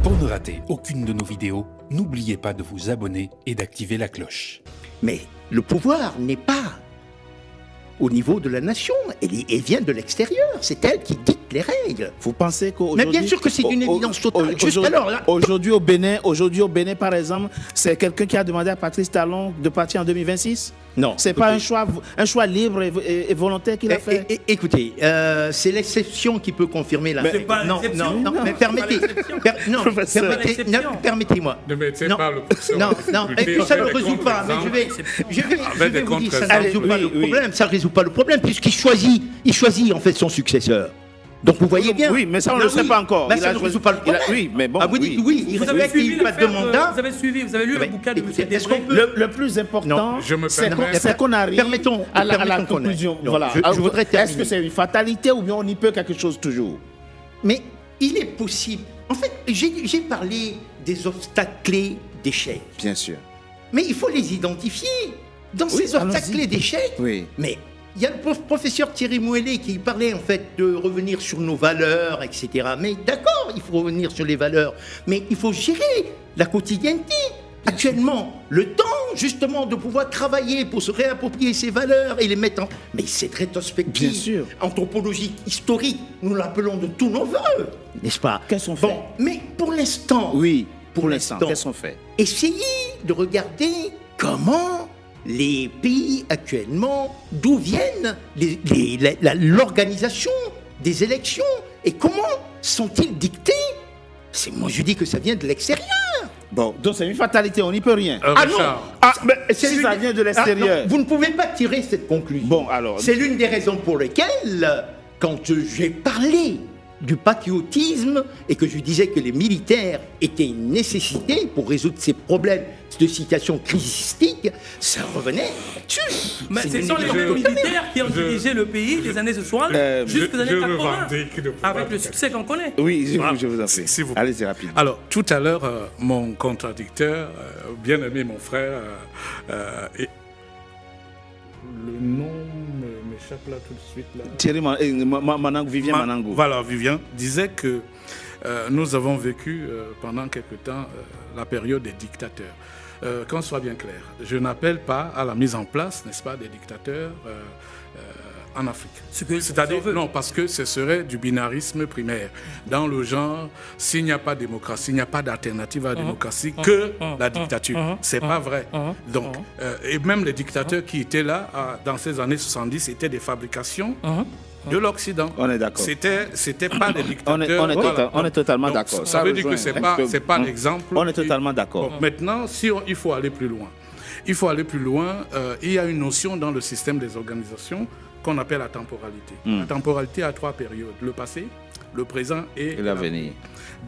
Pour ne rater aucune de nos vidéos, n'oubliez pas de vous abonner et d'activer la cloche. Mais le pouvoir n'est pas au niveau de la nation, elle vient de l'extérieur, c'est elle qui dicte les règles. Vous pensez qu'aujourd'hui... Mais bien sûr que c'est une évidence totale. Aujourd'hui au Bénin, par exemple, c'est quelqu'un qui a demandé à Patrice Talon de partir en 2026 ? Non. C'est pas un choix libre et volontaire qu'il a fait. Écoutez, c'est l'exception qui peut confirmer la règle. Non, mais permettez-moi. Ne mettez pas le professeur. Non, et puis ça ne résout pas. Mais je vais vous dire, ça ne résout pas le problème. Ça ne résout pas le problème puisqu'il choisit en fait son successeur. Donc vous voyez bien. Oui, mais ça on ne le sait pas encore. Ça ne résout pas le problème. Oui, mais bon. Vous dites oui, il respecte pas de mandat. Vous avez lu le bouquin de M. Desbré. Le plus important, c'est qu'on arrive à la conclusion. Voilà. Je voudrais terminer. Est-ce que c'est une fatalité ou bien on y peut quelque chose toujours ? Mais il est possible. En fait, j'ai parlé des obstacles clés d'échec. Bien sûr. Mais il faut les identifier. Dans ces obstacles clés d'échec, mais il y a le professeur Thierry Mouelet qui parlait en fait de revenir sur nos valeurs, etc. Mais d'accord, il faut revenir sur les valeurs, mais il faut gérer la quotidienneté. Actuellement, le temps justement de pouvoir travailler pour se réapproprier ces valeurs et les mettre en... Mais cette rétrospective, bien sûr, anthropologique, historique, nous l'appelons de tous nos voeux, n'est-ce pas? Qu'est-ce qu'on fait? Bon, mais pour l'instant... Oui, pour l'instant, qu'est-ce qu'on fait? Essayez de regarder comment... les pays actuellement, d'où viennent l'organisation des élections et comment sont-ils dictés? Moi je dis que ça vient de l'extérieur. Bon, donc c'est une fatalité, on n'y peut rien. Si ça vient de l'extérieur. Vous ne pouvez pas tirer cette conclusion. Bon, alors. C'est l'une des raisons pour lesquelles, quand j'ai parlé du patriotisme et que je disais que les militaires étaient une nécessité pour résoudre ces problèmes de situation crisistique, ça revenait là-dessus. Mais ce sont les militaires qui ont dirigé le pays les années 60 jusqu'aux années 80, avec le succès qu'on connaît. Oui, je vous en prie. Allez-y rapide. Alors, tout à l'heure, mon contradicteur, bien-aimé mon frère, le nom m'échappe là tout de suite. Là. Thierry Manangou, Vivien Manangou. Voilà, Vivien disait que nous avons vécu pendant quelque temps la période des dictateurs. Qu'on soit bien clair, je n'appelle pas à la mise en place, n'est-ce pas, des dictateurs en Afrique. C'est-à-dire, non, parce que ce serait du binarisme primaire. Dans le genre, s'il n'y a pas de démocratie, il n'y a pas d'alternative à la démocratie que la dictature. C'est pas vrai. Donc, et même les dictateurs qui étaient là dans ces années 70 étaient des fabrications de l'Occident. On est d'accord. C'était pas des dictateurs. On est totalement d'accord. Ça veut dire que c'est pas l'exemple. On est totalement d'accord. Bon, maintenant, il faut aller plus loin. Il faut aller plus loin. Il y a une notion dans le système des organisations qu'on appelle la temporalité. La temporalité a 3 périodes. Le passé, le présent et l'avenir.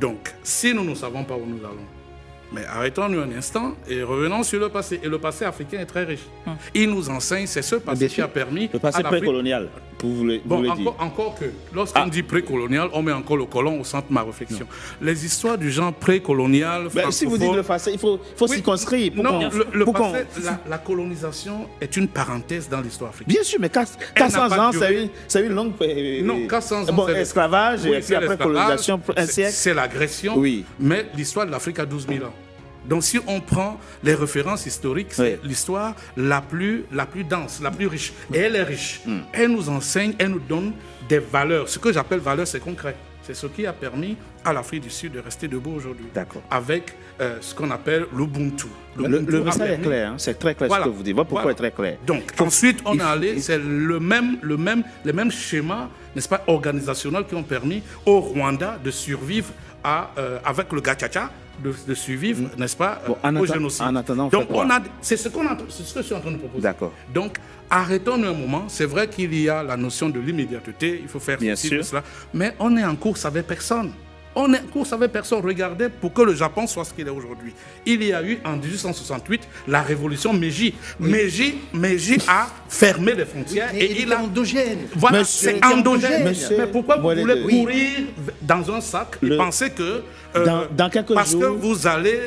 Donc, si nous ne savons pas où nous allons, mais arrêtons-nous un instant et revenons sur le passé. Et le passé africain est très riche. Il nous enseigne, c'est ce passé qui a permis... Le passé précolonial, vous voulez dire. Encore que, lorsqu'on dit précolonial, on met encore le colon au centre de ma réflexion. Les histoires du genre précolonial, si vous dites le passé, il faut circonscrire. Le passé, la colonisation est une parenthèse dans l'histoire africaine. Bien sûr, mais 400 ans, c'est une longue... Non, 400 ans, c'est esclavage, et puis après colonisation, un siècle. C'est l'agression, mais l'histoire de l'Afrique a 12 000 ans. Donc si on prend les références historiques, c'est l'histoire la plus dense, la plus riche. Et elle est riche. Elle nous enseigne, elle nous donne des valeurs. Ce que j'appelle valeurs, c'est concret. C'est ce qui a permis à l'Afrique du Sud de rester debout aujourd'hui. D'accord. Avec ce qu'on appelle l'Ubuntu. Le message est clair, c'est très clair ce que vous dites. Pourquoi est très clair? Donc ensuite, on est allé, c'est les mêmes schémas, n'est-ce pas, organisationnels qui ont permis au Rwanda de survivre avec le Gacaca, de survivre, n'est-ce pas, au génocide. En attendant, donc c'est ce que je suis en train de proposer. D'accord. Donc arrêtons-nous un moment. C'est vrai qu'il y a la notion de l'immédiateté, il faut faire cela, mais on est en course avec personne. On est en course avec personne. Regardez, pour que le Japon soit ce qu'il est aujourd'hui. Il y a eu en 1868 la révolution Meiji. Meiji a fermé les frontières et il a endogène. Voilà, c'est endogène. Mais pourquoi vous voulez courir dans un sac et penser que dans quelques parce jours, que vous allez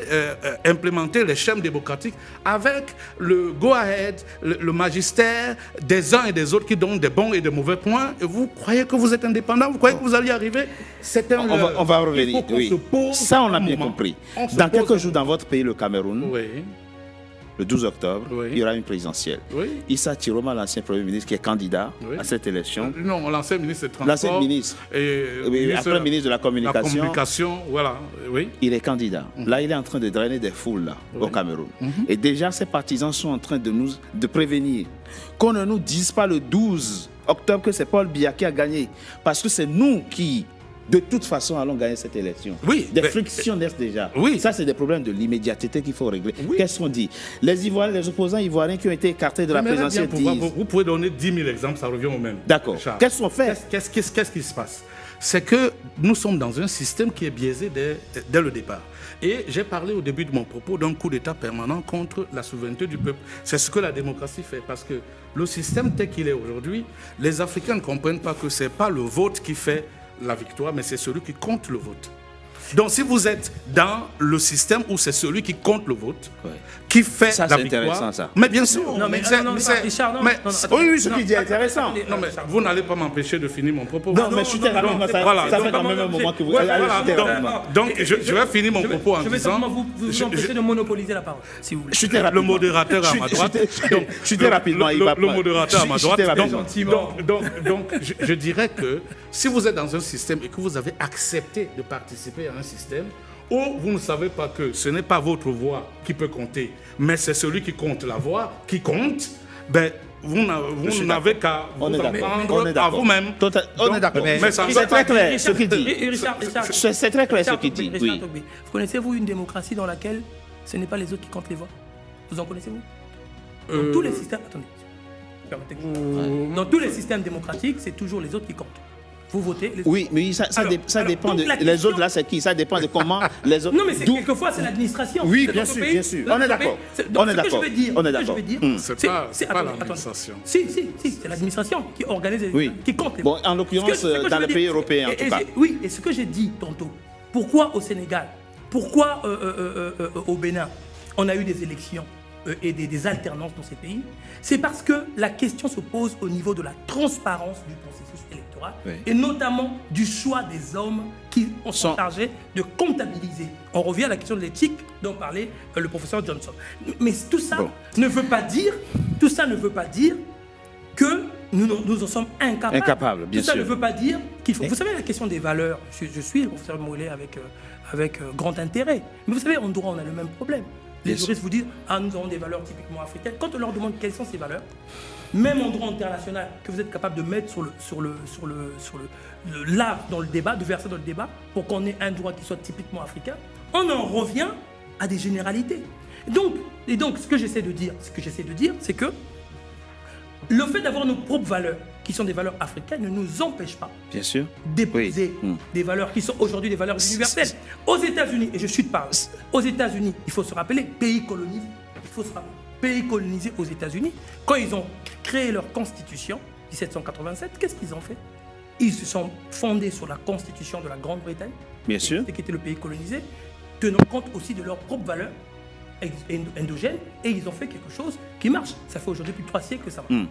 implémenter les schèmes démocratiques avec le go-ahead, le magistère des uns et des autres qui donnent des bons et des mauvais points, et vous croyez que vous êtes indépendant, vous croyez que vous allez y arriver? C'est un va revenir. Il faut qu'on Oui. se pose Ça, on a un bien moment. compris. On se Dans pose quelques un jours, dans votre pays, le Cameroun, Oui, le 12 octobre, Oui. il y aura une présidentielle. oui. Issa Chiroma, l'ancien Premier ministre, qui est candidat Oui. à cette élection. Non, l'ancien ministre des Transports. L'ancien ministre. Et Oui, après ministre de la Communication. La communication, voilà, oui. Il est candidat. Là, il est en train de drainer des foules là, au Cameroun. Et déjà, ses partisans sont en train de prévenir qu'on ne nous dise pas le 12 octobre que c'est Paul Biya qui a gagné. Parce que c'est nous qui, de toute façon, allons gagner cette élection. Oui, Des mais- frictions naissent déjà. Oui. Ça, c'est des problèmes de l'immédiateté qu'il faut régler. Oui. Qu'est-ce qu'on dit? Les Ivoiriens, les opposants ivoiriens qui ont été écartés de la Mais là, présidentielle bien, disent... vous pouvez donner 10 000 exemples, ça revient au même. D'accord. Charles. Qu'est-ce qu'on fait? Qu'est-ce qui se passe? C'est que nous sommes dans un système qui est biaisé dès le départ. Et j'ai parlé au début de mon propos d'un coup d'État permanent contre la souveraineté du peuple. C'est ce que la démocratie fait. Parce que le système tel qu'il est aujourd'hui, les Africains ne comprennent pas que ce n'est pas le vote qui fait la victoire, mais c'est celui qui compte le vote. Donc si vous êtes dans le système où c'est celui qui compte le vote, Ouais. qui fait Ça, la c'est victoire... intéressant, ça. Mais bien sûr. Non, mais c'est- non, c'est- Richard, non, mais- non, c'est- Oui, oui, ce qu'il dit est intéressant. non, mais vous n'allez pas m'empêcher de finir mon propos. Non, mais je suis rapidement, ça, voilà, ça donc- fait quand même un moment que vous... Ouais, Allez, voilà, chuter donc- rapidement. donc je vais finir mon propos en Je vais disant... simplement vous empêcher de monopoliser la parole, si vous voulez. Chuter Le rapidement. modérateur à ma droite. Chuter- chuter rapidement, il va le pas- modérateur à ma chuter droite. rapidement. Donc, je dirais que si vous êtes dans un système et que vous avez accepté de participer à un système où vous ne savez pas que ce n'est pas votre voix qui peut compter, mais c'est celui qui compte la voix qui compte, ben, vous n'avez qu'à vous On est en d'accord. On prendre est à d'accord. vous-même. On Donc, est d'accord. mais ça- C'est très clair ce qu'il dit. Richard, C'est très clair ce Richard qu'il dit. Togbe, Richard Oui. Togbe, vous connaissez-vous une démocratie dans laquelle ce n'est pas les autres qui comptent les voix? Vous en connaissez-vous? Dans tous les systèmes... Attendez. Permettez que je parle. Dans tous les systèmes démocratiques, c'est toujours les autres qui comptent. Vous votez... Les Oui, mais ça Alors, dépend donc de... la Les question- autres, là, c'est qui? Ça dépend de comment les autres... Non, mais D'où- quelquefois, c'est l'administration. Oui, C'est bien dans ce sûr, pays. bien sûr. Dans On est ce d'accord. pays. Donc, On est ce que je d'accord. veux dire, On est ce que d'accord. je veux dire, C'est pas attendez, l'administration. Si, c'est l'administration qui organise, Oui. qui compte les Bon, votes. en l'occurrence, Ce que je dans veux les dire, pays européens, en et tout cas. Oui, et ce que j'ai dit tantôt, pourquoi au Sénégal, pourquoi au Bénin, on a eu des élections et des alternances dans ces pays, c'est parce que la question se pose au niveau de la transparence du processus électoral Oui. et notamment du choix des hommes qui sont chargés de comptabiliser. On revient à la question de l'éthique dont parlait le professeur Johnson. Mais tout ça ne veut pas dire, que nous en sommes incapables. Incapables, bien tout ça sûr. ne veut pas dire qu'il faut. Vous savez, la question des valeurs, je suis le professeur Moulet avec grand intérêt. Mais vous savez, en droit, on a le même problème. Les juristes vous disent, nous avons des valeurs typiquement africaines. Quand on leur demande quelles sont ces valeurs, même en droit international, que vous êtes capable de mettre là dans le débat, de verser dans le débat, pour qu'on ait un droit qui soit typiquement africain, on en revient à des généralités. Et donc, ce que j'essaie de dire, c'est que le fait d'avoir nos propres valeurs, qui sont des valeurs africaines, ne nous empêche pas Bien sûr. d'épouser Oui. des valeurs qui sont aujourd'hui des valeurs universelles. Aux États-Unis, et je suis de parle, aux États-Unis, il faut se rappeler, pays colonisé, aux États-Unis, quand ils ont créé leur constitution, 1787, qu'est-ce qu'ils ont fait? Ils se sont fondés sur la constitution de la Grande-Bretagne, Bien sûr. qui était le pays colonisé, tenant compte aussi de leurs propres valeurs endogènes, et ils ont fait quelque chose qui marche. Ça fait aujourd'hui plus de 3 siècles que ça marche.